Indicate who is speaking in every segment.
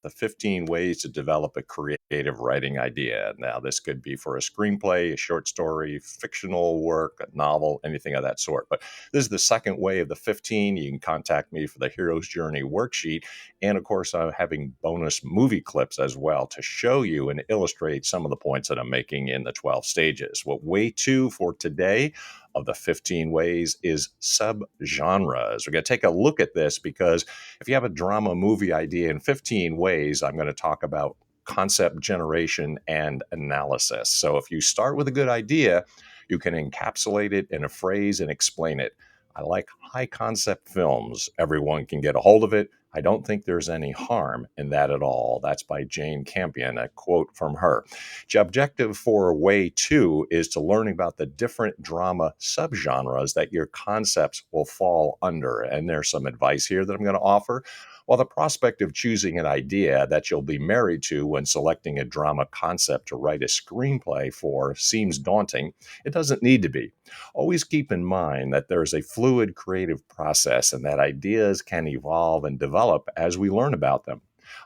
Speaker 1: the 15 ways to develop a creative writing idea. Now, this could be for a screenplay, a short story, fictional work, a novel, anything of that sort. But this is the second way of the 15. You can contact me for the Hero's Journey worksheet. And of course, I'm having bonus movie clips as well to show you and illustrate some of the points that I'm making in the 12 stages. Well, way two for today of the 15 ways is subgenres. We're going to take a look at this because if you have a drama movie idea in 15 ways, I'm going to talk about concept generation and analysis. So if you start with a good idea, you can encapsulate it in a phrase and explain it. I like high concept films. Everyone can get a hold of it. I don't think there's any harm in that at all. That's by Jane Campion, a quote from her. The objective for way two is to learn about the different drama subgenres that your concepts will fall under. And there's some advice here that I'm going to offer. While the prospect of choosing an idea that you'll be married to when selecting a drama concept to write a screenplay for seems daunting, it doesn't need to be. Always keep in mind that there is a fluid creative process and that ideas can evolve and develop as we learn about them.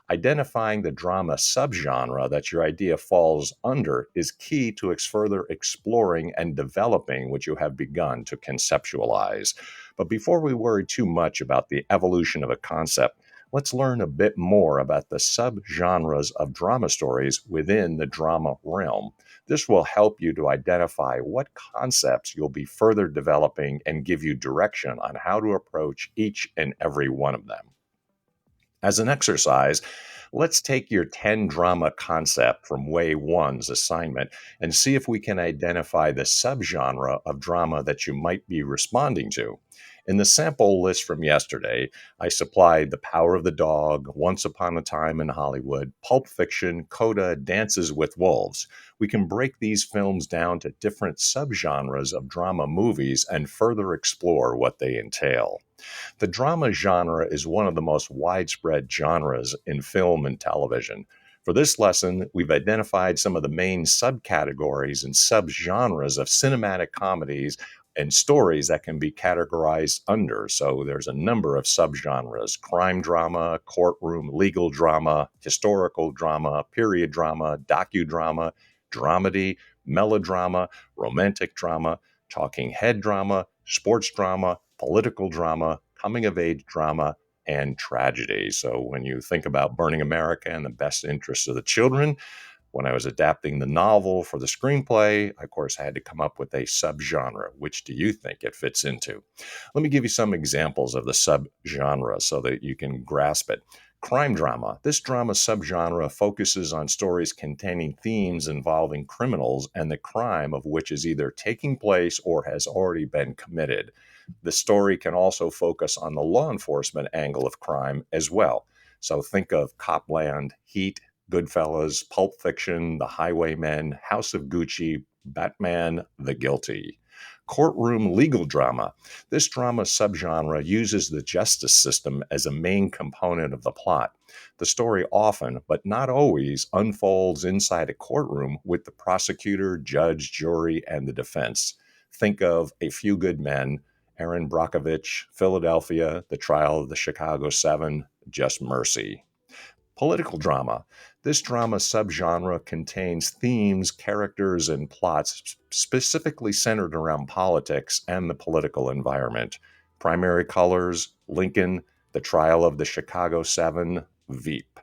Speaker 1: Identifying the drama subgenre that your idea falls under is key to further exploring and developing what you have begun to conceptualize. But before we worry too much about the evolution of a concept, let's learn a bit more about the subgenres of drama stories within the drama realm. This will help you to identify what concepts you'll be further developing and give you direction on how to approach each and every one of them. As an exercise, let's take your 10 drama concept from way one's assignment and see if we can identify the subgenre of drama that you might be responding to. In the sample list from yesterday, I supplied The Power of the Dog, Once Upon a Time in Hollywood, Pulp Fiction, Coda, Dances with Wolves. We can break these films down to different subgenres of drama movies and further explore what they entail. The drama genre is one of the most widespread genres in film and television. For this lesson, we've identified some of the main subcategories and subgenres of cinematic comedies and stories that can be categorized under. So there's a number of subgenres: crime drama, courtroom legal drama, historical drama, period drama, docudrama, dramedy, melodrama, romantic drama, talking head drama, sports drama, political drama, coming of age drama, and tragedy. So when you think about Burning America and the best interests of the children, when I was adapting the novel for the screenplay, I, of course, had to come up with a subgenre. Which do you think it fits into? Let me give you some examples of the subgenre so that you can grasp it. Crime drama. This drama subgenre focuses on stories containing themes involving criminals and the crime of which is either taking place or has already been committed. The story can also focus on the law enforcement angle of crime as well. So think of Copland, Heat, Goodfellas, Pulp Fiction, The Highwaymen, House of Gucci, Batman, The Guilty. Courtroom legal drama. This drama subgenre uses the justice system as a main component of the plot. The story often, but not always, unfolds inside a courtroom with the prosecutor, judge, jury, and the defense. Think of A Few Good Men, Aaron Brockovich, Philadelphia, The Trial of the Chicago Seven, Just Mercy. Political drama. This drama subgenre contains themes, characters, and plots specifically centered around politics and the political environment. Primary colors: Lincoln, The Trial of the Chicago Seven, Veep.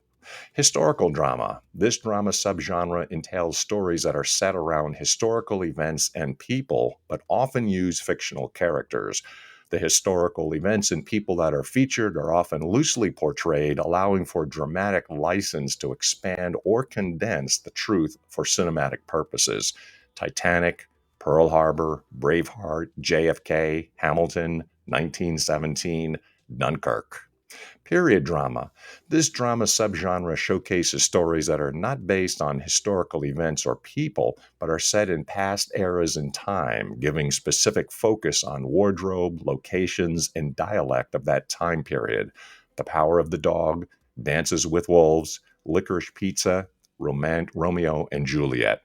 Speaker 1: Historical drama. This drama subgenre entails stories that are set around historical events and people, but often use fictional characters. The historical events and people that are featured are often loosely portrayed, allowing for dramatic license to expand or condense the truth for cinematic purposes. Titanic, Pearl Harbor, Braveheart, JFK, Hamilton, 1917, Dunkirk. Period drama. This drama subgenre showcases stories that are not based on historical events or people, but are set in past eras in time, giving specific focus on wardrobe, locations, and dialect of that time period. The Power of the Dog, Dances with Wolves, Licorice Pizza, Romeo and Juliet.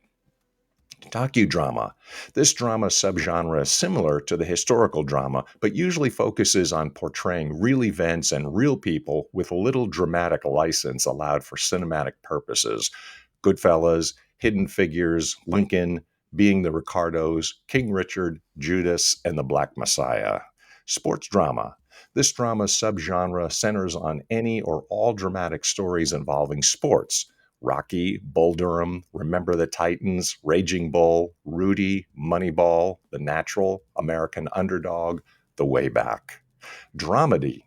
Speaker 1: Docudrama. This drama subgenre is similar to the historical drama, but usually focuses on portraying real events and real people with little dramatic license allowed for cinematic purposes. Goodfellas, Hidden Figures, Lincoln, Being the Ricardos, King Richard, Judas, and the Black Messiah. Sports drama. This drama subgenre centers on any or all dramatic stories involving sports. Rocky, Bull Durham, Remember the Titans, Raging Bull, Rudy, Moneyball, The Natural, American Underdog, The Way Back. Dramedy.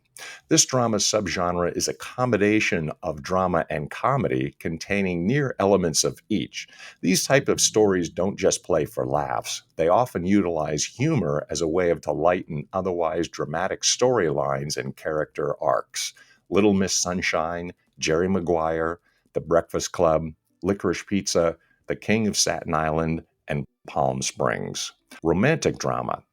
Speaker 1: This drama subgenre is a combination of drama and comedy containing near elements of each. These type of stories don't just play for laughs. They often utilize humor as a way to lighten otherwise dramatic storylines and character arcs. Little Miss Sunshine, Jerry Maguire, The Breakfast Club, Licorice Pizza, The King of Staten Island, and Palm Springs. Romantic drama.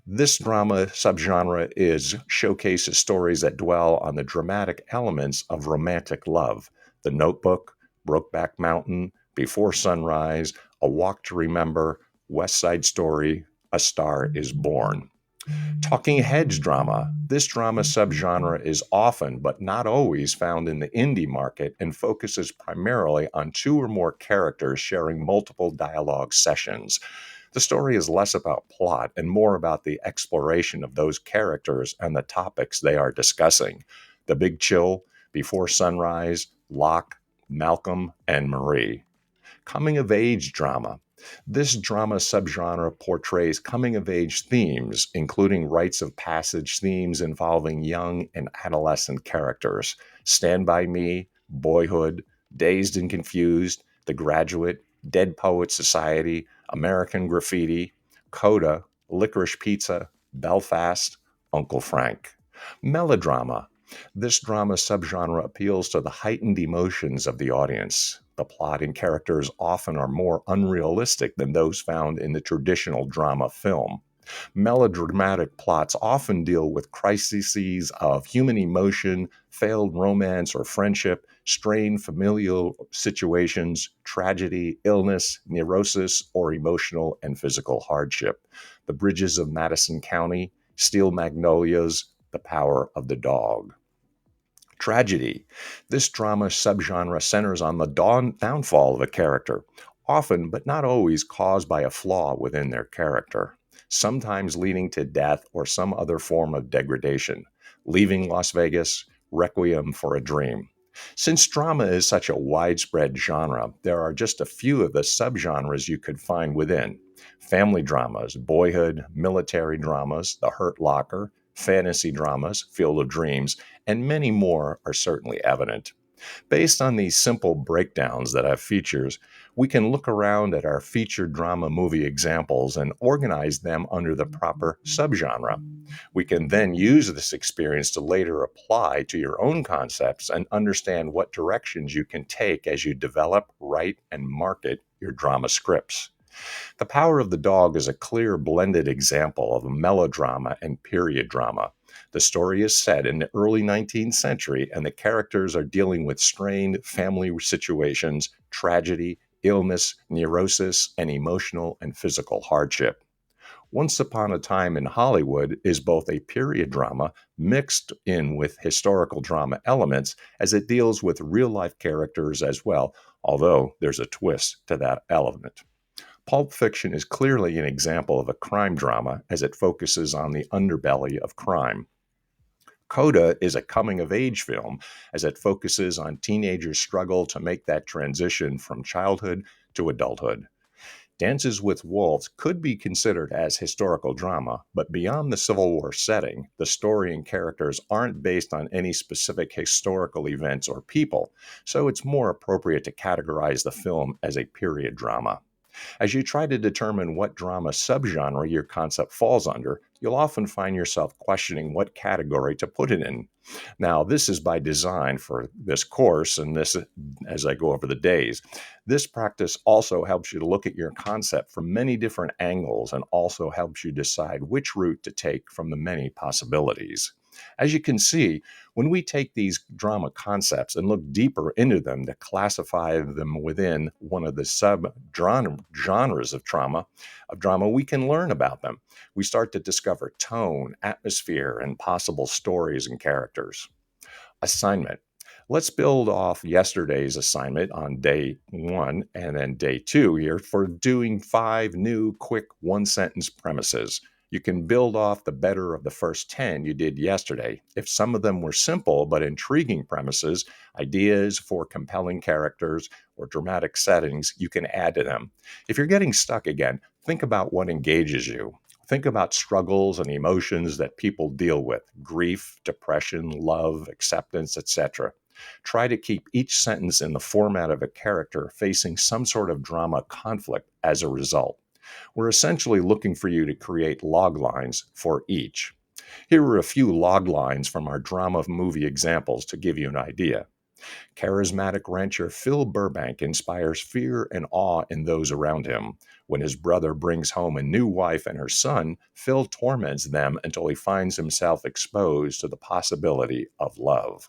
Speaker 1: This drama subgenre showcases stories that dwell on the dramatic elements of romantic love. The Notebook, Brokeback Mountain, Before Sunrise, A Walk to Remember, West Side Story, A Star is Born. Talking Heads drama. This drama subgenre is often, but not always, found in the indie market and focuses primarily on two or more characters sharing multiple dialogue sessions. The story is less about plot and more about the exploration of those characters and the topics they are discussing. The Big Chill, Before Sunrise, Locke, Malcolm, and Marie. Coming of age drama. This drama subgenre portrays coming of age themes, including rites of passage themes involving young and adolescent characters. Stand By Me, Boyhood, Dazed and Confused, The Graduate, Dead Poets Society, American Graffiti, Coda, Licorice Pizza, Belfast, Uncle Frank. Melodrama. This drama subgenre appeals to the heightened emotions of the audience. The plot and characters often are more unrealistic than those found in the traditional drama film. Melodramatic plots often deal with crises of human emotion, failed romance or friendship, strained familial situations, tragedy, illness, neurosis, or emotional and physical hardship. The Bridges of Madison County, Steel Magnolias, The Power of the Dog. Tragedy. This drama subgenre centers on the downfall of a character, often but not always caused by a flaw within their character, sometimes leading to death or some other form of degradation. Leaving Las Vegas, Requiem for a Dream. Since drama is such a widespread genre, there are just a few of the subgenres you could find within. Family dramas, Boyhood, military dramas, The Hurt Locker, fantasy dramas, Field of Dreams, and many more are certainly evident. Based on these simple breakdowns that have features, we can look around at our featured drama movie examples and organize them under the proper subgenre. We can then use this experience to later apply to your own concepts and understand what directions you can take as you develop, write, and market your drama scripts. The Power of the Dog is a clear blended example of a melodrama and period drama. The story is set in the early 19th century, and the characters are dealing with strained family situations, tragedy, illness, neurosis, and emotional and physical hardship. Once Upon a Time in Hollywood is both a period drama mixed in with historical drama elements, as it deals with real life characters as well, although there's a twist to that element. Pulp Fiction is clearly an example of a crime drama as it focuses on the underbelly of crime. Coda is a coming of age film as it focuses on teenagers' struggle to make that transition from childhood to adulthood. Dances with Wolves could be considered as historical drama, but beyond the Civil War setting, the story and characters aren't based on any specific historical events or people, so it's more appropriate to categorize the film as a period drama. As you try to determine what drama subgenre your concept falls under, you'll often find yourself questioning what category to put it in. Now, this is by design for this course and this as I go over the days. This practice also helps you to look at your concept from many different angles and also helps you decide which route to take from the many possibilities. As you can see, when we take these drama concepts and look deeper into them to classify them within one of the genres of drama, we can learn about them. We start to discover tone, atmosphere, and possible stories and characters. Assignment. Let's build off yesterday's assignment on day one and then day two here for doing 5 new quick one sentence premises. You can build off the better of the first 10 you did yesterday. If some of them were simple but intriguing premises, ideas for compelling characters, or dramatic settings, you can add to them. If you're getting stuck again, think about what engages you. Think about struggles and emotions that people deal with: grief, depression, love, acceptance, etc. Try to keep each sentence in the format of a character facing some sort of drama conflict as a result. We're essentially looking for you to create log lines for each. Here are a few log lines from our drama movie examples to give you an idea. Charismatic rancher Phil Burbank inspires fear and awe in those around him. When his brother brings home a new wife and her son, Phil torments them until he finds himself exposed to the possibility of love.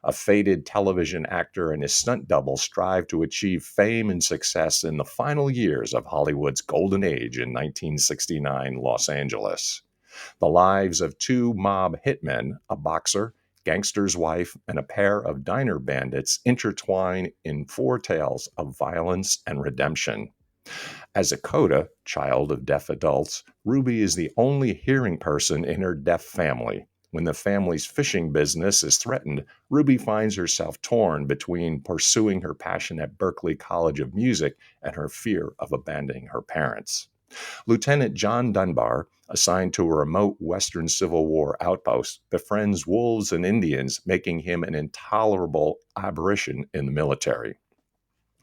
Speaker 1: A faded television actor and his stunt double strive to achieve fame and success in the final years of Hollywood's golden age in 1969 Los Angeles. The lives of 2 mob hitmen, a boxer, gangster's wife, and a pair of diner bandits intertwine in 4 tales of violence and redemption. As a coda, child of deaf adults, Ruby is the only hearing person in her deaf family. When the family's fishing business is threatened, Ruby finds herself torn between pursuing her passion at Berklee College of Music and her fear of abandoning her parents. Lieutenant John Dunbar, assigned to a remote Western Civil War outpost, befriends wolves and Indians, making him an intolerable aberration in the military.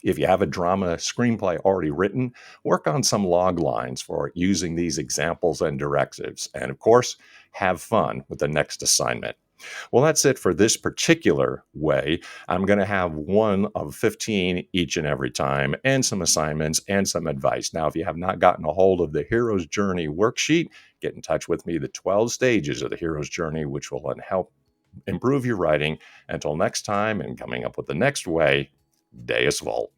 Speaker 1: If you have a drama screenplay already written, work on some log lines for using these examples and directives. And of course, have fun with the next assignment. Well, that's it for this particular way. I'm going to have one of 15 each and every time, and some assignments and some advice. Now, if you have not gotten a hold of the Hero's Journey worksheet, get in touch with me, the 12 stages of the Hero's Journey, which will help improve your writing. Until next time, and coming up with the next way, Deus Vult.